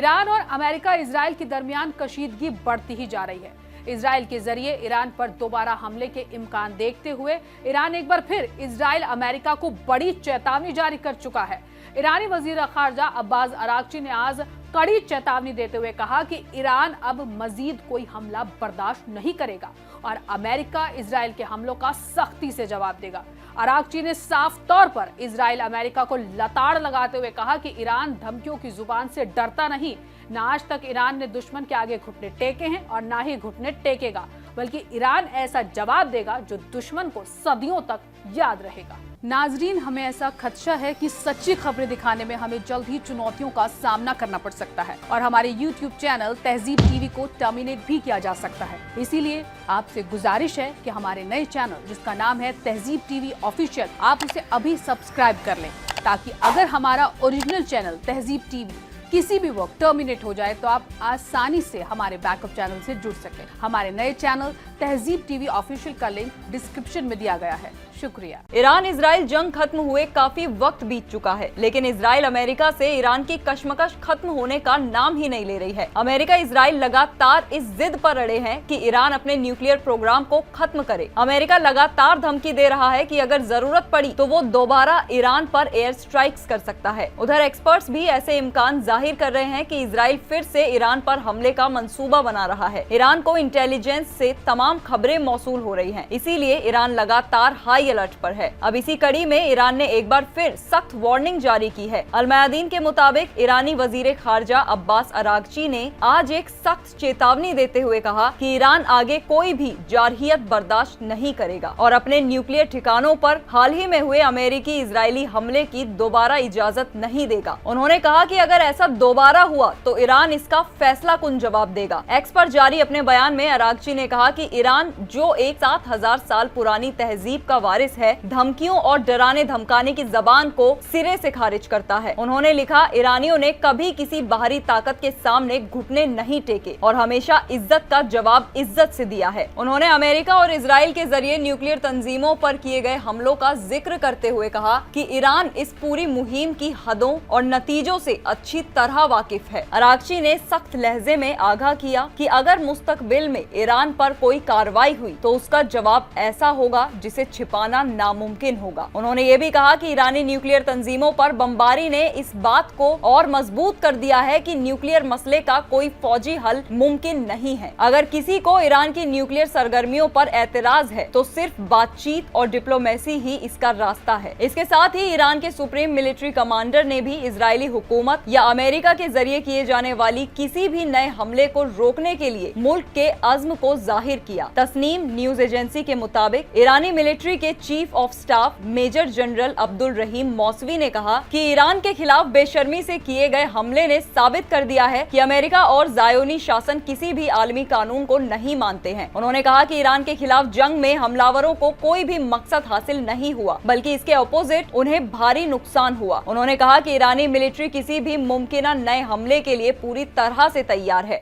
Iran और America Israel के दरमियान कशीदगी बढ़ती ही जा रही है। इजराइल के जरिए ईरान पर दोबारा हमले के इम्कान देखते हुए ईरान एक बार फिर इजराइल अमेरिका को बड़ी चेतावनी जारी कर चुका है। ईरानी वजीर खारजा अब्बास अरागची ने आज कड़ी चेतावनी देते हुए कहा कि ईरान अब मजीद कोई हमला बर्दाश्त नहीं करेगा और अमेरिका इजराइल के हमलों का सख्ती से जवाब देगा। अरागची ने साफ तौर पर इजराइल अमेरिका को लताड़ लगाते हुए कहा कि ईरान धमकियों की जुबान से डरता नहीं। न आज तक ईरान ने दुश्मन के आगे घुटने टेके हैं और ना ही घुटने टेकेगा, बल्कि ईरान ऐसा जवाब देगा जो दुश्मन को सदियों तक याद रहेगा। नाजरीन, हमें ऐसा खदशा है कि सच्ची खबरें दिखाने में हमें जल्द ही चुनौतियों का सामना करना पड़ सकता है और हमारे YouTube चैनल तहजीब टीवी को टर्मिनेट भी किया जा सकता है। इसीलिए आपसे गुजारिश है कि हमारे नए चैनल जिसका नाम है तहजीब टीवी ऑफिशियल, आप उसे अभी सब्सक्राइब कर लें, ताकि अगर हमारा ओरिजिनल चैनल तहजीब टीवी किसी भी वक्त टर्मिनेट हो जाए तो आप आसानी से हमारे बैकअप चैनल से जुड़ सकें। हमारे नए चैनल तहजीब टीवी ऑफिशियल का लिंक डिस्क्रिप्शन में दिया गया है। शुक्रिया। ईरान इजराइल जंग खत्म हुए काफी वक्त बीत चुका है, लेकिन इजराइल अमेरिका से ईरान की कशमकश खत्म होने का नाम ही नहीं ले रही है। अमेरिका इजराइल लगातार इस जिद पर अड़े हैं कि ईरान अपने न्यूक्लियर प्रोग्राम को खत्म करे। अमेरिका लगातार धमकी दे रहा है कि अगर जरूरत पड़ी तो वो दोबारा ईरान पर एयर स्ट्राइक्स कर सकता है। उधर एक्सपर्ट्स भी ऐसे इम्कान जाहिर कर रहे हैं कि इजराइल फिर से ईरान पर हमले का मंसूबा बना रहा है। ईरान को इंटेलिजेंस से तमाम खबरें मौसूल हो रही हैं, इसीलिए ईरान लगातार हाई अलर्ट पर है। अब इसी कड़ी में ईरान ने एक बार फिर सख्त वार्निंग जारी की है। अल-मयादीन के मुताबिक ईरानी वजीर खारजा अब्बास अरागची ने आज एक सख्त चेतावनी देते हुए कहा कि ईरान आगे कोई भी जारहियत बर्दाश्त नहीं करेगा और अपने न्यूक्लियर ठिकानों पर हाल ही में हुए अमेरिकी इजरायली हमले की दोबारा इजाजत नहीं देगा। उन्होंने कहा कि अगर ऐसा दोबारा हुआ तो ईरान इसका फैसला कुन जवाब देगा। एक्स पर जारी अपने बयान में अरागची ने कहा कि ईरान जो एक 7000 साल पुरानी तहजीब का वारिस है, धमकियों और डराने धमकाने की जबान को सिरे से खारिज करता है। उन्होंने लिखा, ईरानियों ने कभी किसी बाहरी ताकत के सामने घुटने नहीं टेके और हमेशा इज्जत का जवाब इज्जत से दिया है। उन्होंने अमेरिका और इजराइल के जरिए न्यूक्लियर तंजीमों पर किए गए हमलों का जिक्र करते हुए कहा कि ईरान इस पूरी मुहिम की हदों और नतीजों से अच्छी तरह वाकिफ है। अरागची ने सख्त लहजे में आगाह किया कि अगर मुस्तकबिल में ईरान पर कोई कार्रवाई हुई तो उसका जवाब ऐसा होगा जिसे छिपाना नामुमकिन होगा। उन्होंने ये भी कहा कि ईरानी न्यूक्लियर तंजीमों पर बमबारी ने इस बात को और मजबूत कर दिया है कि न्यूक्लियर मसले का कोई फौजी हल मुमकिन नहीं है। अगर किसी को ईरान की न्यूक्लियर सरगर्मियों पर एतराज है तो सिर्फ बातचीत और डिप्लोमेसी ही इसका रास्ता है। इसके साथ ही ईरान के सुप्रीम मिलिट्री कमांडर ने भी इजरायली हुकूमत या अमेरिका के जरिए किए जाने वाली किसी भी नए हमले को रोकने के लिए मुल्क के अज़्म को जाहिर किया। तस्नीम न्यूज एजेंसी के मुताबिक ईरानी मिलिट्री के chief of staff major general Abdul Rahim Mousavi ने कहा कि ईरान के खिलाफ बेशर्मी से किए गए हमले ने साबित कर दिया है कि अमेरिका और ज़ायोनी शासन किसी भी आलमी कानून को नहीं मानते हैं। उन्होंने कहा कि ईरान के खिलाफ जंग में हमलावरों को कोई भी मकसद हासिल नहीं हुआ, बल्कि इसके अपोजिट उन्हें भारी नुकसान हुआ। उन्होंने कहा कि ईरानी मिलिट्री किसी भी मुमकिन नए हमले के लिए पूरी तरह से तैयार है।